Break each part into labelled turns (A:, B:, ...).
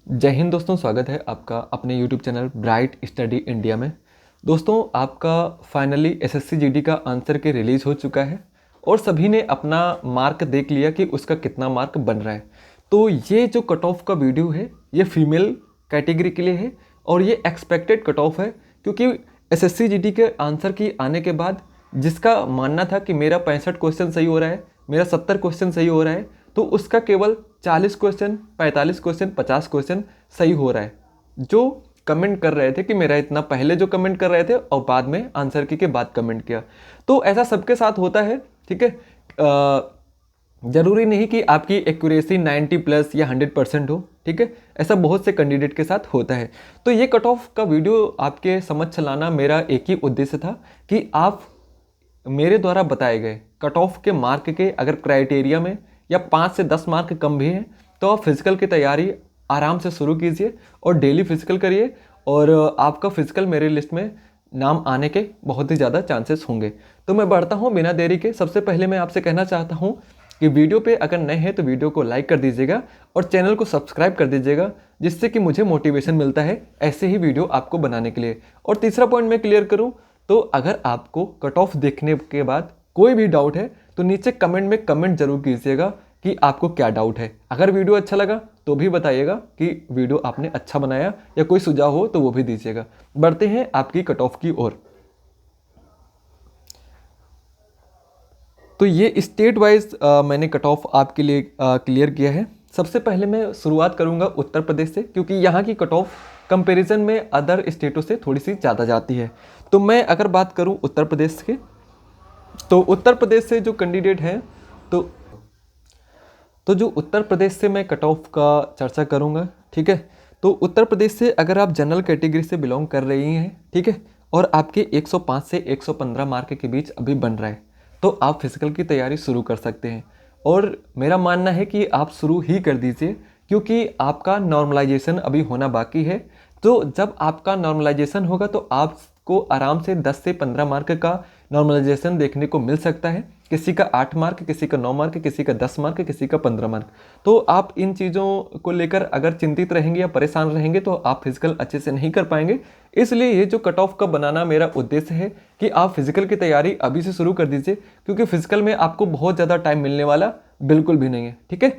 A: जय हिंद दोस्तों, स्वागत है आपका अपने YouTube channel bright study India में। दोस्तों, आपका फाइनली एसएससी जीडी का आंसर के रिलीज़ हो चुका है और सभी ने अपना मार्क देख लिया कि उसका कितना मार्क बन रहा है। तो ये जो कट ऑफ का वीडियो है ये फीमेल कैटेगरी के लिए है और ये एक्सपेक्टेड कट ऑफ है, क्योंकि एसएससी जीडी के आंसर की आने के बाद जिसका मानना था कि मेरा 65 क्वेश्चन सही हो रहा है, मेरा 70 क्वेश्चन सही हो रहा है, तो उसका केवल 40 क्वेश्चन, 45 क्वेश्चन, 50 क्वेश्चन सही हो रहा है। जो कमेंट कर रहे थे कि मेरा इतना, पहले जो कमेंट कर रहे थे और बाद में आंसर की के बाद कमेंट किया, तो ऐसा सबके साथ होता है। ठीक है, ज़रूरी नहीं कि आपकी एक्यूरेसी 90 प्लस या 100% हो। ठीक है, ऐसा बहुत से कैंडिडेट के साथ होता है। तो ये कट ऑफ का वीडियो आपके समझ लाना मेरा एक ही उद्देश्य था कि आप मेरे द्वारा बताए गए कट ऑफ के मार्क के अगर क्राइटेरिया में या 5 से 10 मार्क कम भी हैं तो आप फिजिकल की तैयारी आराम से शुरू कीजिए और डेली फिजिकल करिए और आपका फिजिकल मेरे लिस्ट में नाम आने के बहुत ही ज़्यादा चांसेस होंगे। तो मैं बढ़ता हूँ बिना देरी के। सबसे पहले मैं आपसे कहना चाहता हूँ कि वीडियो पे अगर नए हैं तो वीडियो को लाइक कर दीजिएगा और चैनल को सब्सक्राइब कर दीजिएगा, जिससे कि मुझे मोटिवेशन मिलता है ऐसे ही वीडियो आपको बनाने के लिए। और तीसरा पॉइंट मैं क्लियर करूँ तो अगर आपको कट ऑफ देखने के बाद कोई भी डाउट है तो नीचे कमेंट में कमेंट जरूर कीजिएगा कि आपको क्या डाउट है। अगर वीडियो अच्छा लगा तो भी बताइएगा कि वीडियो आपने अच्छा बनाया, या कोई सुझाव हो तो वो भी दीजिएगा। बढ़ते हैं आपकी कट ऑफ की ओर। तो ये स्टेट वाइज मैंने कट ऑफ आपके लिए क्लियर किया है। सबसे पहले मैं शुरुआत करूंगा उत्तर प्रदेश से, क्योंकि यहाँ की कट ऑफ कंपेरिजन में अदर स्टेटों से थोड़ी सी ज़्यादा जाती है। तो मैं अगर बात करूँ उत्तर प्रदेश के, तो उत्तर प्रदेश से जो कैंडिडेट हैं तो जो उत्तर प्रदेश से मैं कट ऑफ का चर्चा करूंगा। ठीक है, तो उत्तर प्रदेश से अगर आप जनरल कैटेगरी से बिलोंग कर रही हैं, ठीक है, और आपके 105 से 115 मार्क के बीच अभी बन रहा है, तो आप फिजिकल की तैयारी शुरू कर सकते हैं। और मेरा मानना है कि आप शुरू ही कर दीजिए, क्योंकि आपका नॉर्मलाइजेशन अभी होना बाकी है। तो जब आपका नॉर्मलाइजेशन होगा तो आपको आराम से 10 से 15 मार्क का नॉर्मलाइजेशन देखने को मिल सकता है। किसी का 8 मार्क, किसी का 9 मार्क, किसी का 10 मार्क, किसी का 15 मार्क। तो आप इन चीज़ों को लेकर अगर चिंतित रहेंगे या परेशान रहेंगे तो आप फिजिकल अच्छे से नहीं कर पाएंगे। इसलिए ये जो कट ऑफ का बनाना मेरा उद्देश्य है कि आप फिजिकल की तैयारी अभी से शुरू कर दीजिए, क्योंकि फिजिकल में आपको बहुत ज़्यादा टाइम मिलने वाला बिल्कुल भी नहीं है। ठीक है,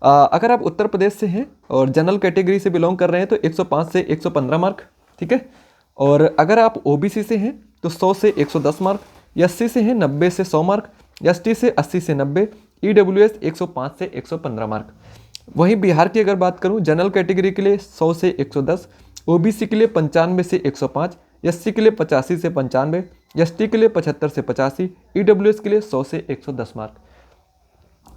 A: अगर आप उत्तर प्रदेश से हैं और जनरल कैटेगरी से बिलोंग कर रहे हैं तो 105 से 115 मार्क। ठीक है, और अगर आप ओबीसी से हैं तो 100 से 110 मार्क, एससी से हैं 90 से 100 मार्क, एसटी से 80 से 90, ईडब्ल्यूएस 105 से 115 मार्क। वहीं बिहार की अगर बात करूं, जनरल कैटेगरी के लिए 100 से 110, ओबीसी के लिए 95 से 105, एससी के लिए 85 से 95, एसटी के लिए 75 से 85, ईडब्ल्यूएस के लिए 100 से 110 मार्क।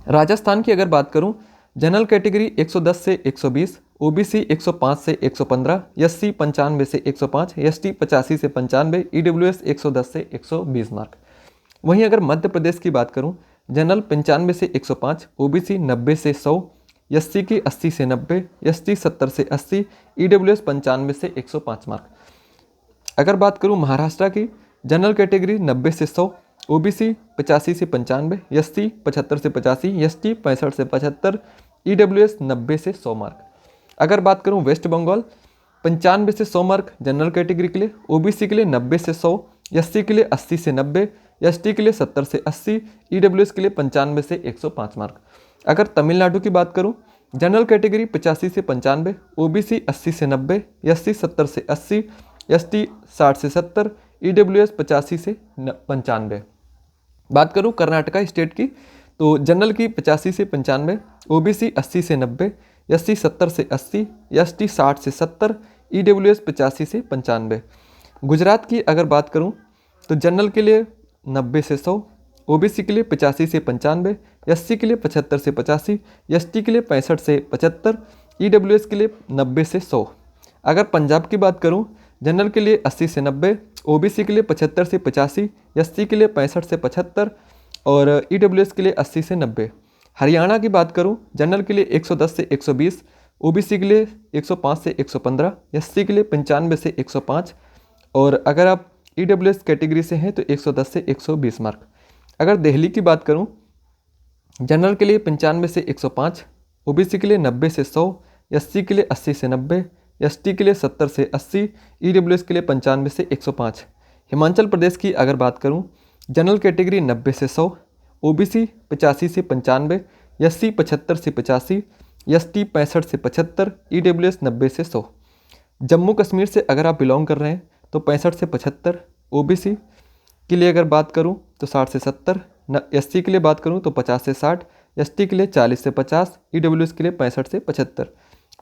A: राजस्थान की अगर बात करूं, जनरल कैटेगरी 110 से 120, ओबीसी 105 से 115, एससी 95 से 105, एसटी 85 से 95, ईडब्ल्यूएस 110 से 120 मार्क। वहीं अगर मध्य प्रदेश की बात करूं, जनरल 95 से 105, ओबीसी 90 से 100, एससी की 80 से 90, एसटी 70 से 80, ईडब्ल्यूएस 95 से 105 मार्क। अगर बात करूं महाराष्ट्र की, जनरल कैटेगरी 90 से 100, ओबीसी 85 से 95, एससी 75 से 85, एसटी 65 से 75, ईडब्ल्यूएस 90 से 100 मार्क। अगर बात करूं वेस्ट बंगाल, 95 से 100 मार्क जनरल कैटेगरी के लिए, ओबीसी के लिए 90 से 100, एससी के लिए 80 से 90, एसटी के लिए 70 से 80, ईडब्ल्यूएस के लिए 95 से 105 मार्क। अगर तमिलनाडु की बात करूं, जनरल कैटेगरी 85 से 95, ओबीसी 80 से 90, एससी 70 से 80, एसटी 60 से 70, ईडब्ल्यूएस 85 से 95। बात करूं कर्नाटका स्टेट की, तो जनरल की 85 से 95, ओबीसी 80 से 90, एससी 70 से 80, एसटी 60 से 70, ईडब्ल्यूएस 85 से 95। गुजरात की अगर बात करूं तो जनरल के लिए 90 से 100, ओबीसी के लिए 85 से 95, एससी के लिए 75 से 85, एसटी के लिए 65 से 75, ईडब्ल्यूएस के लिए 90 से 100। अगर पंजाब की बात करूं, जनरल के लिए 80 से 90, ओबीसी के लिए 75 से 85, एससी के लिए 65 से 75 और ईडब्ल्यूएस के लिए 80 से 90। हरियाणा की बात करूं, जनरल के लिए 110 से 120, ओबीसी के लिए 105 से 115, एससी के लिए 95 से 105 और अगर आप ईडब्ल्यूएस कैटेगरी से हैं तो 110 से 120 मार्क। अगर दिल्ली की बात करूं, जनरल के लिए 95 से 105, ओबीसी के लिए 90 से 100, SC के लिए 80 से 90, ST के लिए 70 से 80, EWS के लिए 95 से 105। हिमाचल प्रदेश की अगर बात करूं, जनरल कैटेगरी 90 से 100, OBC 85 से 95, SC 75 से 85, ST 65 से 75, EWS 90 से 100। जम्मू कश्मीर से अगर आप बिलोंग कर रहे हैं तो 65 से 75, OBC के लिए अगर बात करूं तो 60 से 70, SC के लिए बात करूं तो 50 से 60, ST के लिए 40 से 50, EWS के लिए 65 से 75।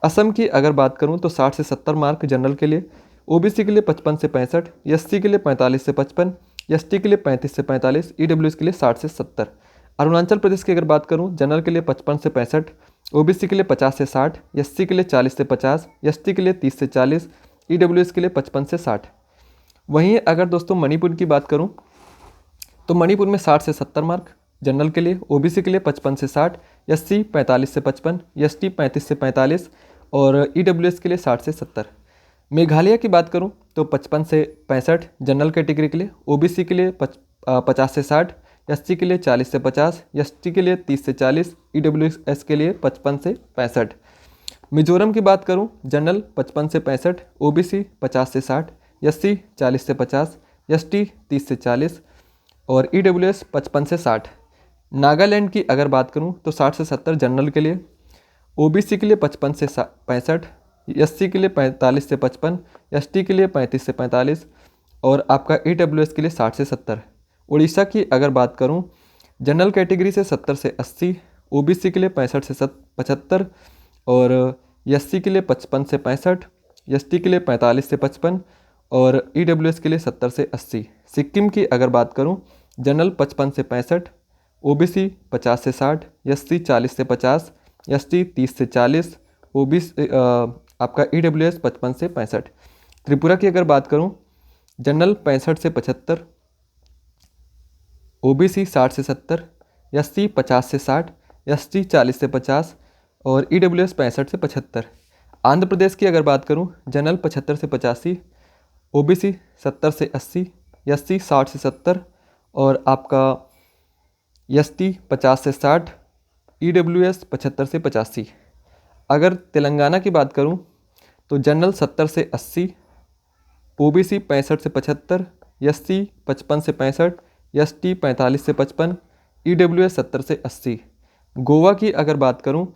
A: असम की अगर बात करूं तो 60 से 70 मार्क जनरल के लिए, OBC के लिए 55 से 65, SC के लिए 45 से 55, ST के लिए 35 से 45, EWS के लिए 60 से 70। अरुणाचल प्रदेश की अगर बात करूं, जनरल के लिए 55 से 65, OBC के लिए 50 से 60, SC के लिए 40 से 50, ST के लिए 30 से 40, EWS के लिए 55 से 60। वहीं अगर दोस्तों मणिपुर की बात करूं तो मणिपुर में 60 से 70 मार्क जनरल के लिए, OBC के लिए 55 से 60, SC 45 से 55, ST 35 से 45 और EWS के लिए 60 से 70। मेघालय की बात करूं तो 55 से 65 जनरल कैटेगरी के लिए, OBC के लिए 50 से 60, SC के लिए 40 से 50, ST के लिए 30 से 40, EWS के लिए 55 से 65। मिजोरम की बात करूं, जनरल 55 से 65, OBC 50 से 60, SC 40 से 50, ST 30 से 40 और EWS 55 से 60। नागालैंड की अगर बात करूं तो 60 से 70 जनरल के लिए, OBC के लिए 55 से 65, SC के लिए 45 से 55, ST के लिए 35 से 45 और आपका EWS के लिए 60 से 70। उड़ीसा की अगर बात करूं, जनरल कैटेगरी से 70 से 80, OBC के लिए 65 से 75 और SC के लिए 55 से 65, ST के लिए 45 से 55 और EWS के लिए 70 से 80। सिक्किम की अगर बात करूं, जनरल 55 से 65, OBC 50 से 60, SC 40 से 50, ST 30 से 40, OBC आपका EWS 55 से 65। त्रिपुरा की अगर बात करूं, जनरल 65 से 75, OBC 60 से 70, SC 50 से 60, ST 40 से 50 और EWS 65 से 75। आंध्र प्रदेश की अगर बात करूं, जनरल 75 से 85, OBC 70 से 80, SC 60 से 70 और आपका ST 50 से 60, EWS 75 से 85। अगर तेलंगाना की बात करूं तो जनरल 70 से 80, OBC 65 से 75, SC 55 से 65, ST 45 से 55, EWS 70 से 80। गोवा की अगर बात करूं,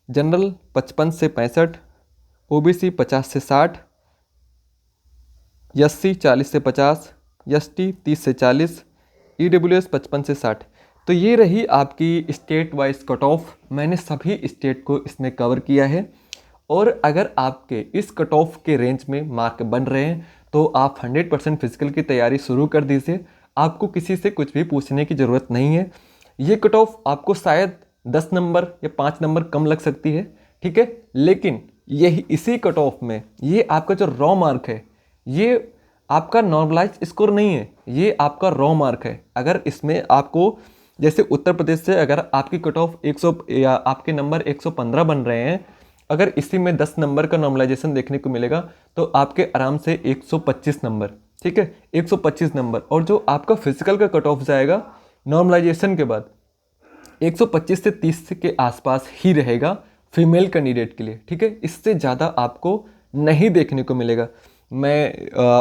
A: जनरल 55 से 65, OBC 50 से 60, SC 40 से 50, ST 30 से 40, EWS 55 से 60। तो ये रही आपकी स्टेट वाइज कट ऑफ। मैंने सभी स्टेट को इसमें कवर किया है और अगर आपके इस कट ऑफ के रेंज में मार्क बन रहे हैं तो आप 100% फिजिकल की तैयारी शुरू कर दीजिए। आपको किसी से कुछ भी पूछने की ज़रूरत नहीं है। ये कट ऑफ आपको शायद 10 नंबर या 5 नंबर कम लग सकती है, ठीक है, लेकिन यही इसी कट ऑफ में ये आपका जो रॉ मार्क है ये आपका नॉर्मलाइज स्कोर नहीं है, ये आपका रॉ मार्क है। अगर इसमें आपको जैसे उत्तर प्रदेश से अगर आपकी कट ऑफ 100 या आपके नंबर 115 बन रहे हैं, अगर इसी में 10 नंबर का नॉर्मलाइजेशन देखने को मिलेगा तो आपके आराम से 125 नंबर, ठीक है, 125 नंबर। और जो आपका फिजिकल का कट ऑफ जाएगा नॉर्मलाइजेशन के बाद 125 से 30 के आसपास ही रहेगा फीमेल कैंडिडेट के लिए, ठीक है, इससे ज़्यादा आपको नहीं देखने को मिलेगा।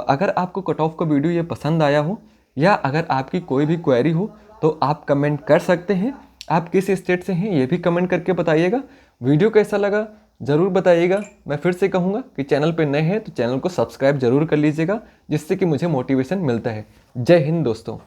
A: अगर आपको कट ऑफ का वीडियो ये पसंद आया हो या अगर आपकी कोई भी क्वेरी हो तो आप कमेंट कर सकते हैं। आप किस स्टेट से हैं ये भी कमेंट करके बताइएगा। वीडियो कैसा लगा ज़रूर बताइएगा। मैं फिर से कहूँगा कि चैनल पे नए हैं तो चैनल को सब्सक्राइब जरूर कर लीजिएगा, जिससे कि मुझे मोटिवेशन मिलता है। जय हिंद दोस्तों।